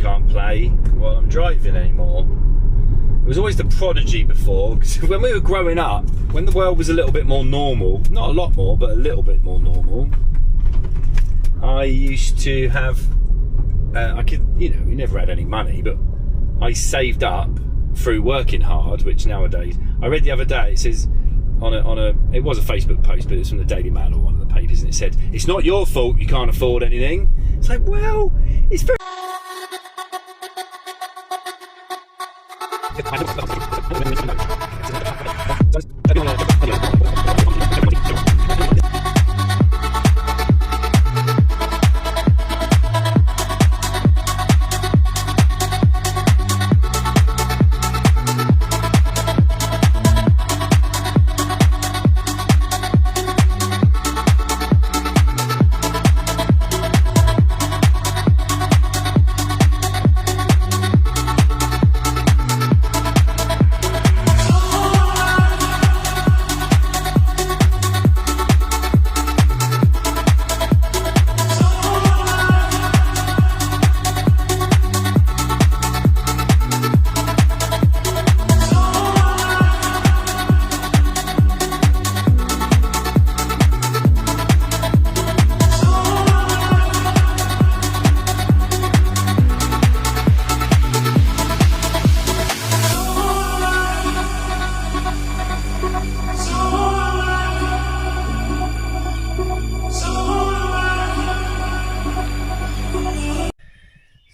can't play while I'm driving anymore. It was always the Prodigy before, because when we were growing up, when the world was a little bit more normal, not a lot more, but a little bit more normal, I used to have, we never had any money, but I saved up through working hard, which nowadays, I read the other day, it says, it was a Facebook post, but it's from the Daily Mail or one of the papers, and it said, it's not your fault you can't afford anything. It's like, well, it's very...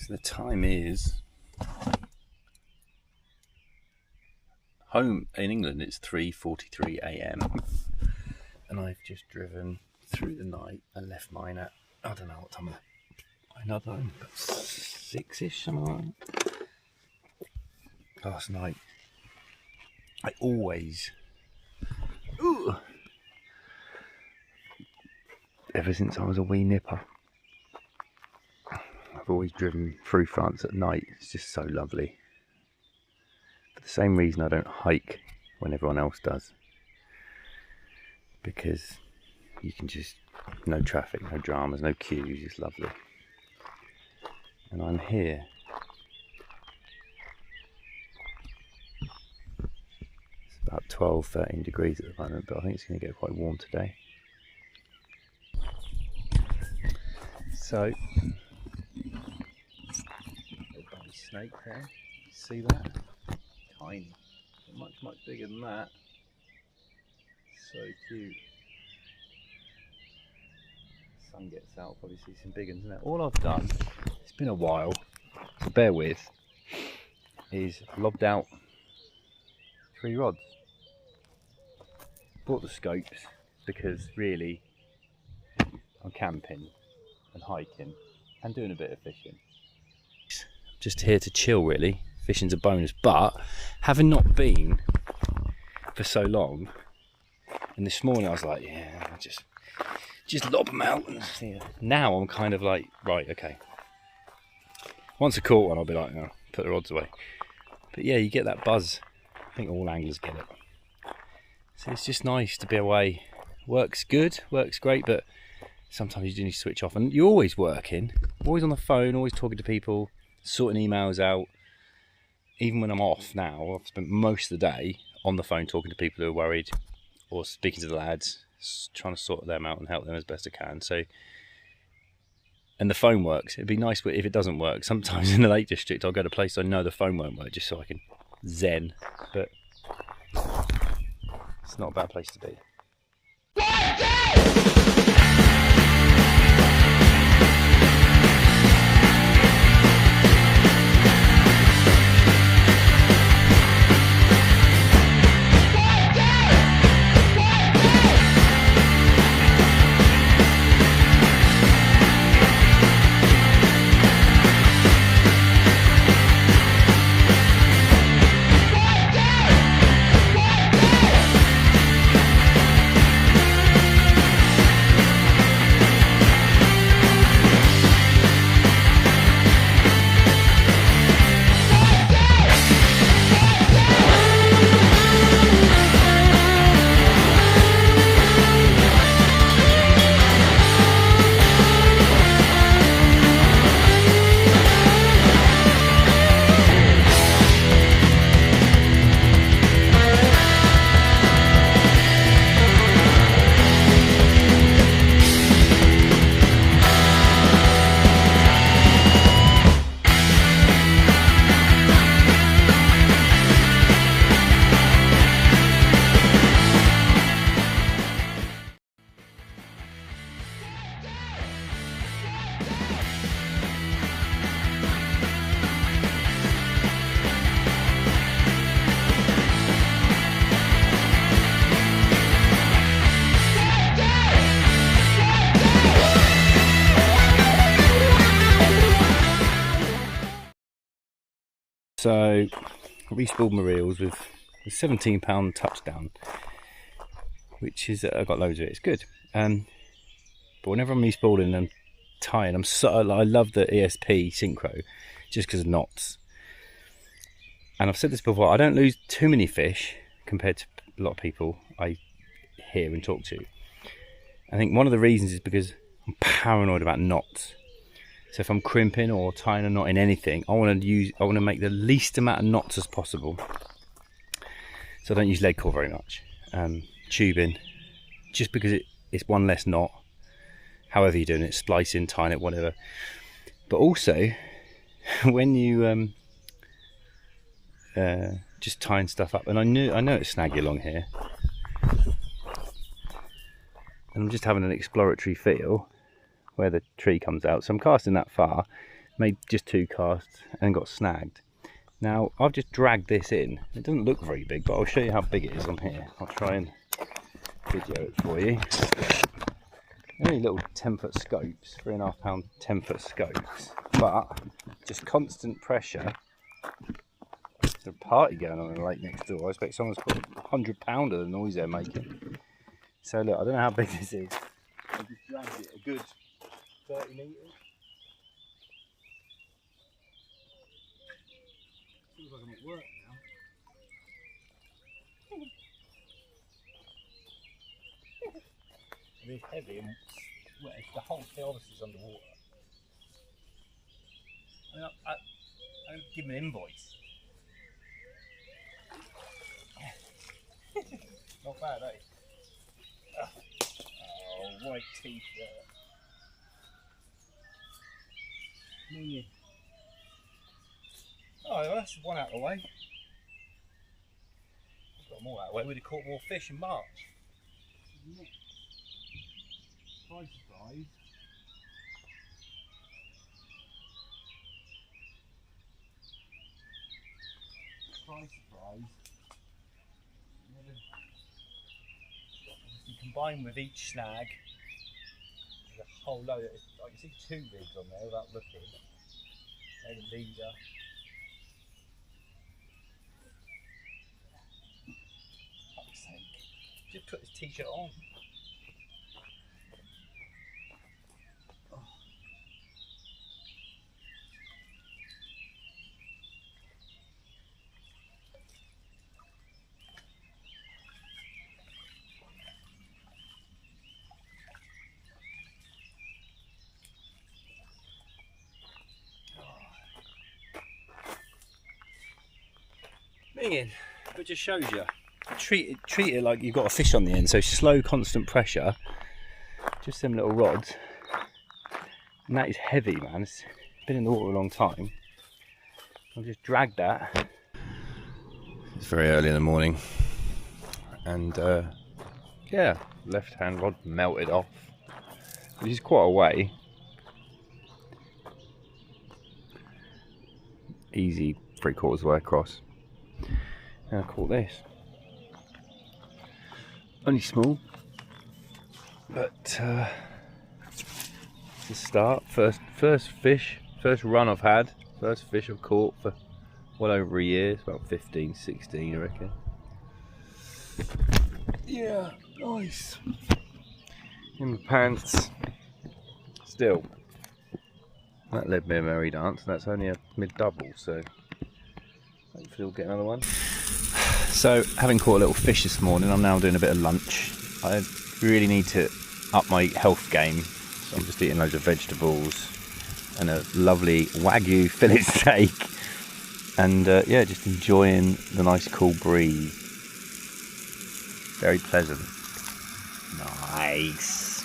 The time is home in England. It's 3:43 a.m. and I've just driven through the night and left mine at, I don't know what time another 6ish, something like that. Last night I always ever since I was a wee nipper, I've always driven through France at night. It's just so lovely. For the same reason I don't hike when everyone else does. Because you can just, no traffic, no dramas, no queues, it's lovely. And I'm here. It's about 12, 13 degrees at the moment, but I think it's going to get quite warm today. So, snake there, see that? Tiny, much bigger than that. So cute. Sun gets out, probably see some big ones. Now, all I've done, it's been a while, so bear with, is lobbed out 3 rods. Bought the scopes because really I'm camping and hiking and doing a bit of fishing. Just here to chill really, fishing's a bonus, but having not been for so long, and this morning I was like, yeah, I'll just lob them out. Yeah. Now I'm kind of like, right, okay. Once I caught one I'll be like, no, put the rods away. But yeah, you get that buzz. I think all anglers get it. So it's just nice to be away. Works good, works great, but sometimes you do need to switch off. And you're always working, always on the phone, always talking to people, sorting emails out. Even when I'm off now, I've spent most of the day on the phone talking to people who are worried, or speaking to the lads, trying to sort them out and help them as best I can. So, and the phone works. It'd be nice if it doesn't work. Sometimes in the Lake District I'll go to a place I know the phone won't work, just so I can zen, but it's not a bad place to be. So I respooled my reels with a £17 touchdown, which is, I've got loads of it, it's good. But whenever I'm respooling and tying, I love the ESP synchro just because of knots. And I've said this before, I don't lose too many fish compared to a lot of people I hear and talk to. I think one of the reasons is because I'm paranoid about knots. So if I'm crimping or tying a knot in anything, I want to make the least amount of knots as possible. So I don't use lead core very much. Tubing, just because it's one less knot. However you're doing it, splicing, tying it, whatever. But also, when you just tying stuff up, and I know it's snaggy along here, and I'm just having an exploratory feel where the tree comes out. So I'm casting that far, made just 2 casts and got snagged. Now I've just dragged this in. It doesn't look very big, but I'll show you how big it is on here. I'll try and video it for you. Only little 10-foot scopes, 3.5 pound 10-foot scopes, but just constant pressure. There's a party going on in the lake next door. I expect someone's put 100 pounder the noise they're making. So look, I don't know how big this is. I just dragged it a good 30 metres. Feels like I'm at work now. And it's heavy and wet. The whole thing obviously is underwater. I don't give him an invoice. Not bad, eh? Oh, white t-shirt. Oh, well, that's one out of the way. I've got more out of the way. We'd have caught more fish in March. Surprise, surprise. Surprise, surprise. You combine with each snag, there's a whole load. I can see 2 rigs on there without looking. They're the leader. For fuck's sake. Just put this t-shirt on. Minging, but just shows you. Treat it like you've got a fish on the end. So slow, constant pressure. Just them little rods. And that is heavy, man. It's been in the water a long time. I've just dragged that. It's very early in the morning, and yeah, left-hand rod melted off, which is quite a way. Easy 3/4 way across. And I caught this. Only small, but it's a start. First fish, first run I've had. First fish I've caught for well over a year. It's about 15, 16, I reckon. Yeah, nice. In my pants. Still, that led me a merry dance. And that's only a mid-double, so hopefully we'll get another one. So, having caught a little fish this morning, I'm now doing a bit of lunch. I really need to up my health game, so I'm just eating loads of vegetables and a lovely Wagyu fillet steak, and yeah, just enjoying the nice cool breeze. Very pleasant. Nice.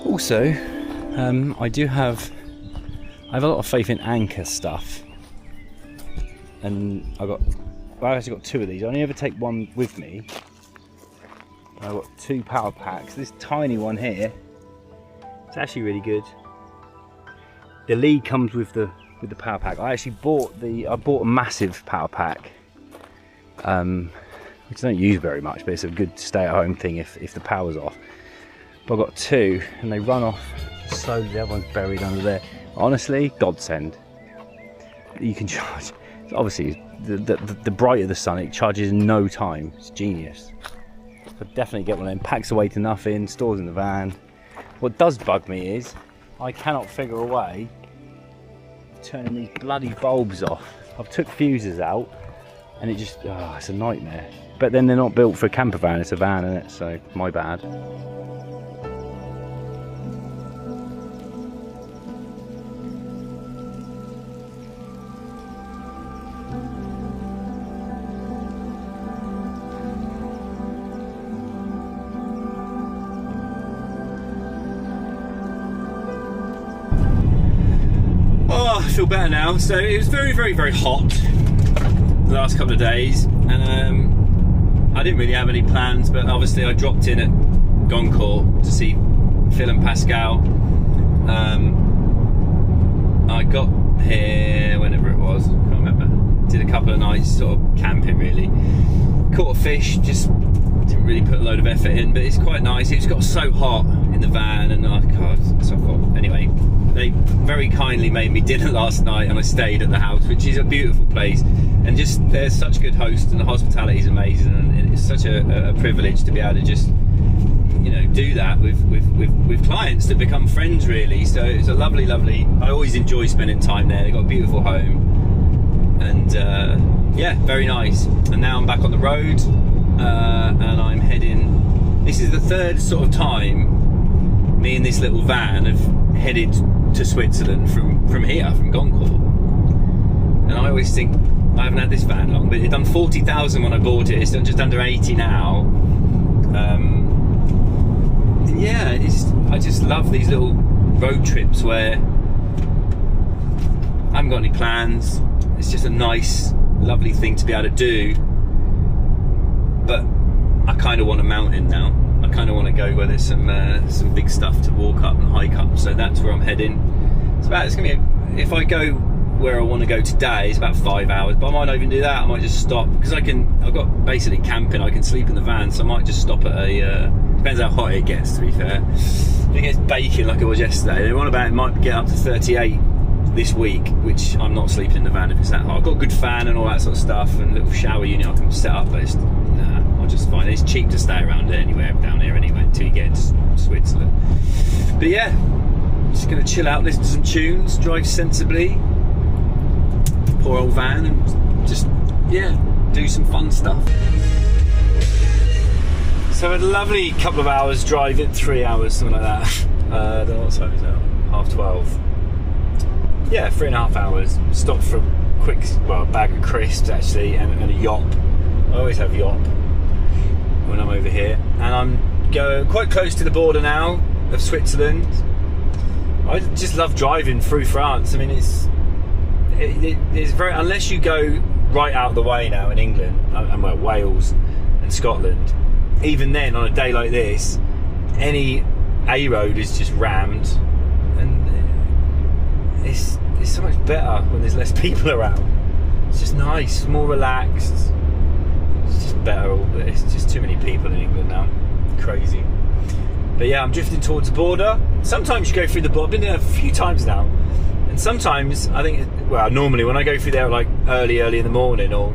Also, I have a lot of faith in anchor stuff. and I've actually got 2 of these. I only ever take one with me. I've got 2 power packs. This tiny one here, it's actually really good. The lead comes with the power pack. I actually bought a massive power pack, which I don't use very much, but it's a good stay-at-home thing if the power's off. But I've got 2, and they run off slowly. The other one's buried under there. Honestly, godsend. You can charge. Obviously, the brighter the sun, it charges in no time. It's genius. So definitely get one of them. Packs away to nothing. Stores in the van. What does bug me is I cannot figure a way of turning these bloody bulbs off. I've took fuses out, and it just it's a nightmare. But then they're not built for a camper van. It's a van, isn't it? So my bad. I feel better now. So it was very, very, very hot the last couple of days, and I didn't really have any plans, but obviously I dropped in at Goncourt to see Phil and Pascal. I got here whenever it was, can't remember. Did a couple of nights sort of camping really. Caught a fish, just didn't really put a load of effort in, but it's quite nice. It's got so hot in the van, and so I thought, anyway, they very kindly made me dinner last night, and I stayed at the house, which is a beautiful place, and just they're such good hosts, and the hospitality is amazing, and it's such a privilege to be able to just, you know, do that with clients that become friends really. So it's a lovely, I always enjoy spending time there. They've got a beautiful home, and yeah, very nice. And now I'm back on the road, and I'm heading, this is the 3rd sort of time me and this little van have headed to Switzerland from here, from Goncourt. And I always think, I haven't had this van long, but it done 40,000 when I bought it. It's done just under 80 now. Yeah, I just love these little road trips where I haven't got any plans. It's just a nice, lovely thing to be able to do. But I kind of want a mountain now. I kind of want to go where there's some big stuff to walk up and hike up. So that's where I'm heading. It's gonna be if I go where I want to go today, it's about 5 hours. But I might not even do that. I might just stop because I've got basically camping. I can sleep in the van, so I might just stop at a. Depends how hot it gets. To be fair, if it gets baking like it was yesterday, they want about it might get up to 38 this week, which I'm not sleeping in the van if it's that hot. I've got a good fan and all that sort of stuff, and a little shower unit I can set up, but I'll just find it's cheap to stay around anywhere down here anyway until you get into Switzerland. But yeah, just gonna chill out, listen to some tunes, drive sensibly, poor old van, and just do some fun stuff. So I had a lovely couple of hours driving, 3 hours, something like that. I don't know what time it is now, 12:30. Yeah, 3.5 hours. Stopped for a bag of crisps actually, and a yop. I always have yop when I'm over here, and I'm going quite close to the border now of Switzerland. I just love driving through France. I mean, it's very, unless you go right out of the way now in England and Wales and Scotland. Even then, on a day like this, any A road is just rammed, and it's so much better when there's less people around. It's just nice, more relaxed. It's just better. It's just too many people in England now. Crazy. But yeah, I'm drifting towards the border. Sometimes you go through the border. I've been there a few times now, and sometimes I think, well, normally when I go through there like early in the morning, or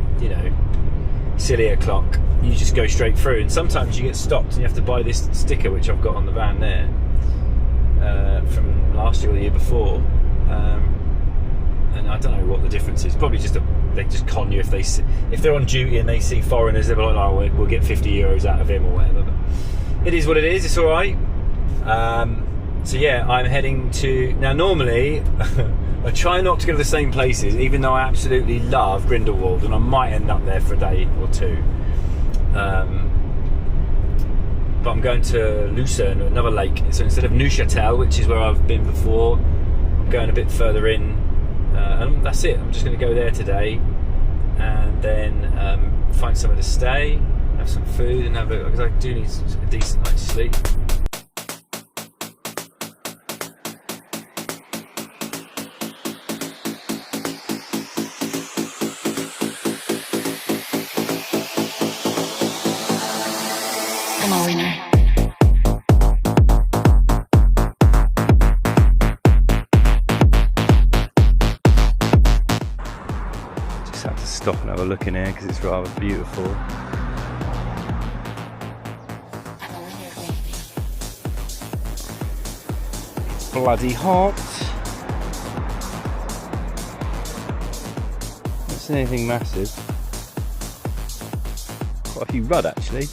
silly o'clock, you just go straight through, and sometimes you get stopped and you have to buy this sticker which I've got on the van there from last year or the year before, and I don't know what the difference is. Probably just they just con you if they're on duty and they see foreigners, they're like, oh, we'll get 50 euros out of him or whatever. But it is what it is. It's all right. So yeah, I'm heading to now. Normally I try not to go to the same places, even though I absolutely love Grindelwald, and I might end up there for a day or two. But I'm going to Lucerne, another lake. So instead of Neuchâtel, which is where I've been before, I'm going a bit further in, and that's it. I'm just going to go there today, and then find somewhere to stay, have some food, and because I do need a decent night's sleep. I'm a winner. Just have to stop and have a look in here because it's rather beautiful. It's bloody hot. Not seen anything massive. Quite a few rudd actually.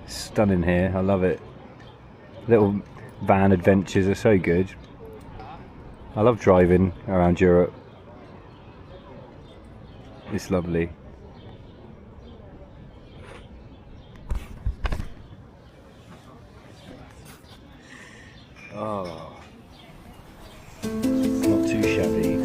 Stunning here, I love it. Little van adventures are so good. I love driving around Europe. It's lovely. Oh, not too shabby.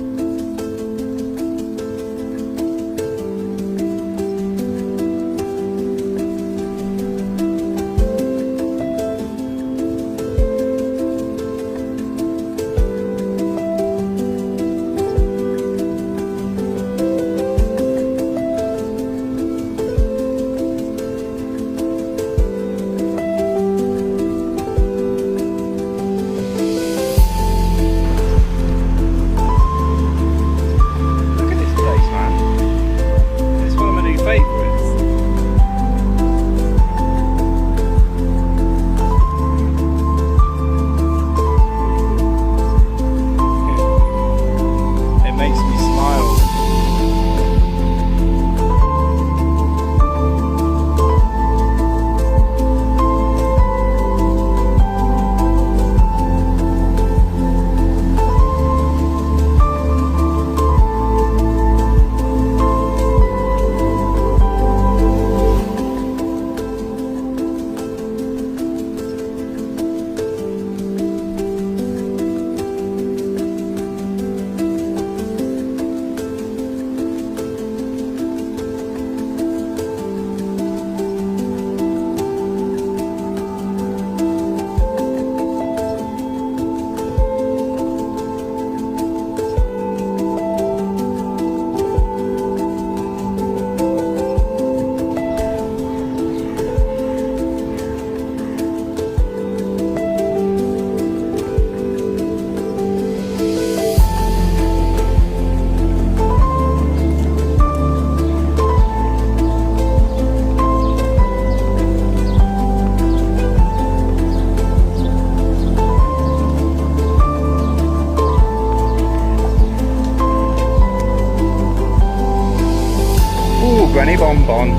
Granny Bonbon.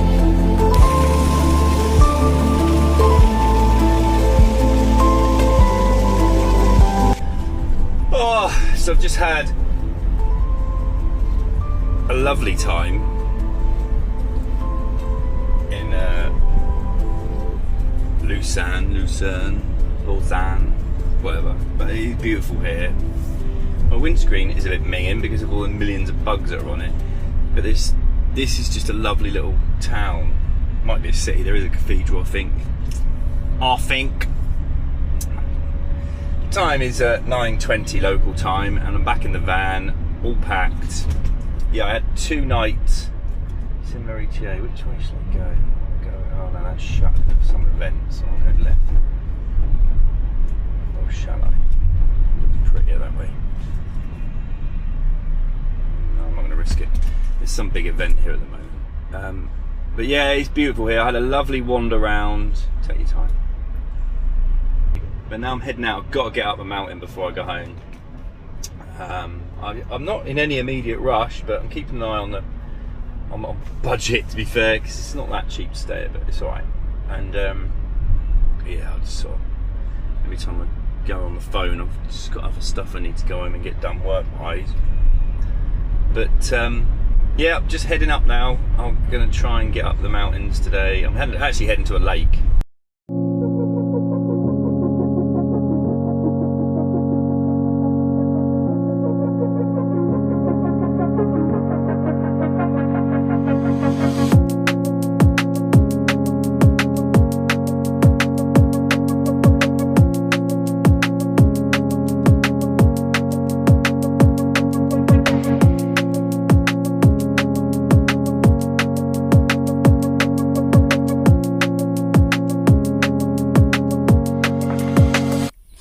Oh, so I've just had a lovely time in Lucerne, whatever. But it's beautiful here. My windscreen is a bit minging because of all the millions of bugs that are on it. But this is just a lovely little town. Might be a city. There is a cathedral, I think. Time is 9:20 local time, and I'm back in the van, all packed. Yeah, I had 2 nights. Similar ETA. Which way should I go? Oh no, that's shut for some events, so I'll go left. Or shall I? Looks prettier that way. No, I'm not going to risk it. There's some big event here at the moment. But yeah, it's beautiful here. I had a lovely wander around. Take your time. But now I'm heading out. I've got to get up the mountain before I go home. I'm not in any immediate rush, but I'm keeping an eye on my budget, to be fair, because it's not that cheap to stay here, but it's alright. And yeah, I just sort of, every time I go on the phone, I've just got other stuff I need to go home and get done work-wise. But yeah, I'm just heading up now. I'm going to try and get up the mountains today. I'm actually heading to a lake.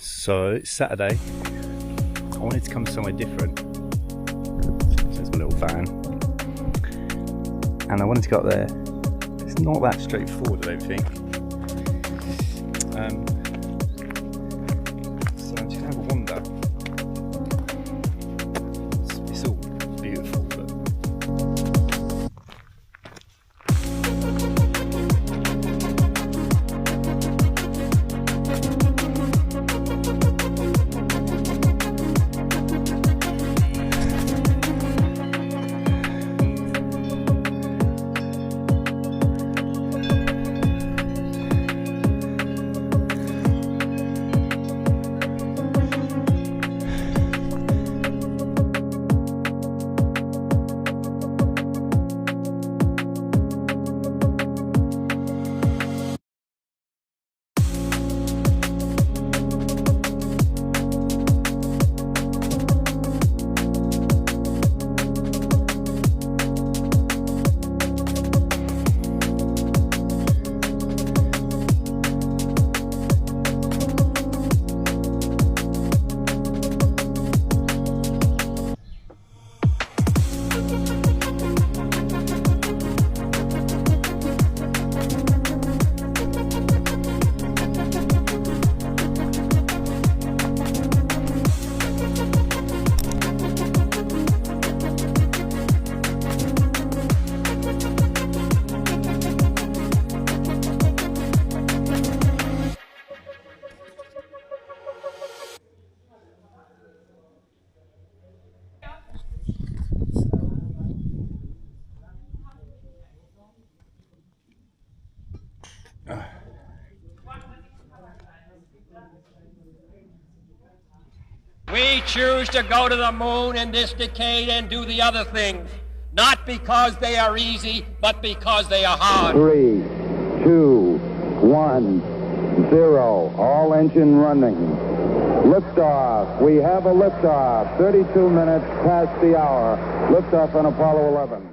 So it's Saturday. I wanted to come somewhere different. So there's my little van, and I wanted to go up there. It's not that straightforward, I don't think. So I'm just gonna have a wander. It's all beautiful, but We choose to go to the moon in this decade and do the other things, not because they are easy, but because they are hard. 3, 2, 1, 0. All engine running. Liftoff. We have a liftoff. 32 minutes past the hour. Liftoff on Apollo 11.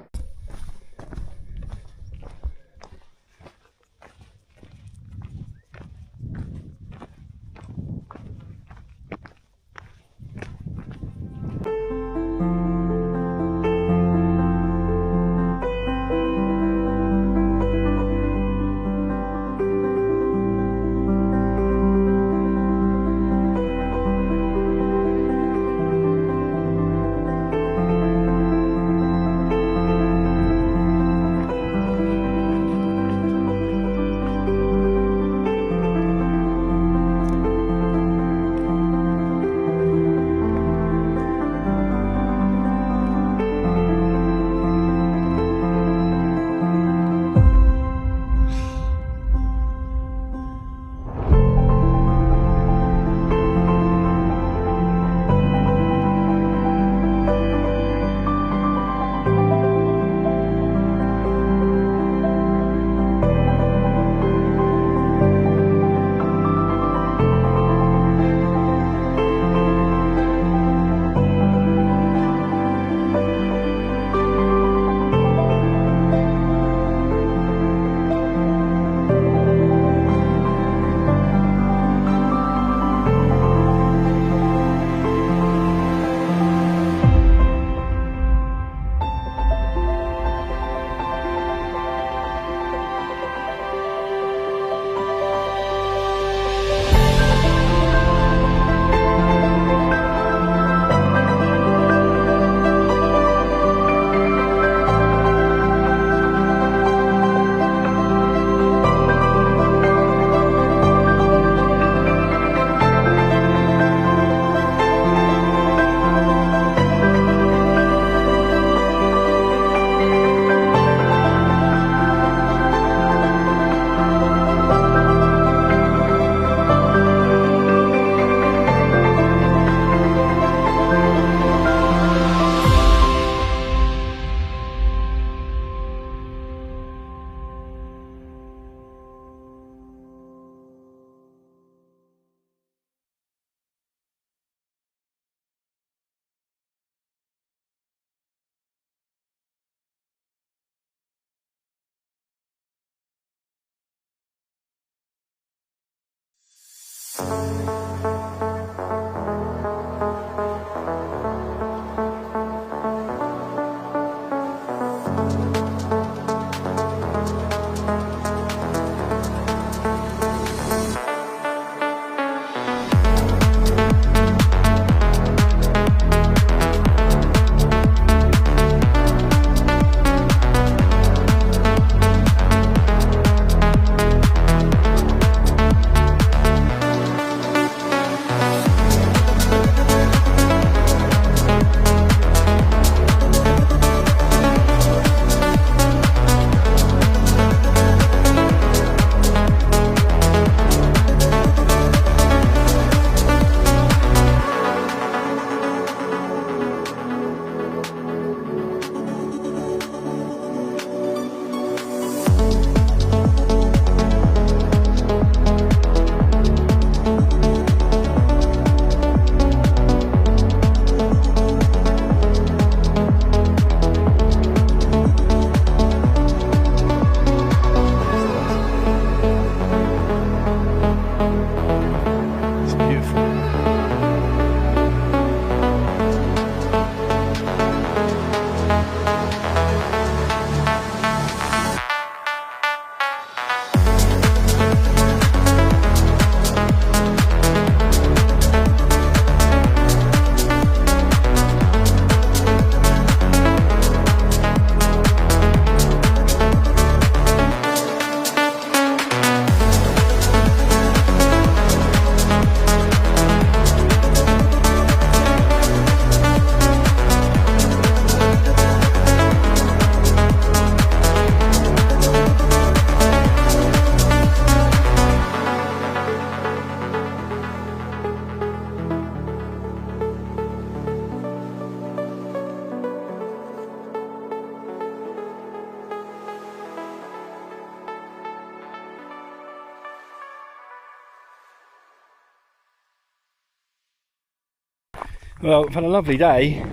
Well, we've had a lovely day.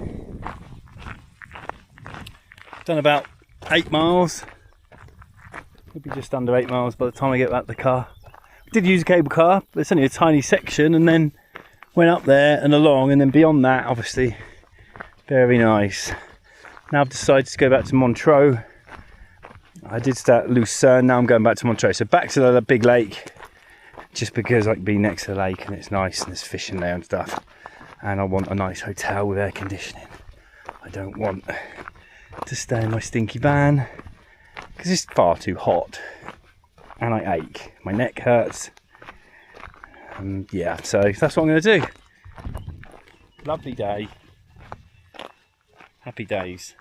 Done about 8 miles. Maybe just under 8 miles by the time I get back to the car. We did use a cable car, but it's only a tiny section, and then went up there and along, and then beyond that, obviously, very nice. Now I've decided to go back to Montreux. I did start at Lucerne, now I'm going back to Montreux. So back to the big lake, just because I can be next to the lake and it's nice and there's fishing there and stuff. And I want a nice hotel with air conditioning. I don't want to stay in my stinky van because it's far too hot and I ache. My neck hurts. Yeah, so that's what I'm going to do. Lovely day. Happy days.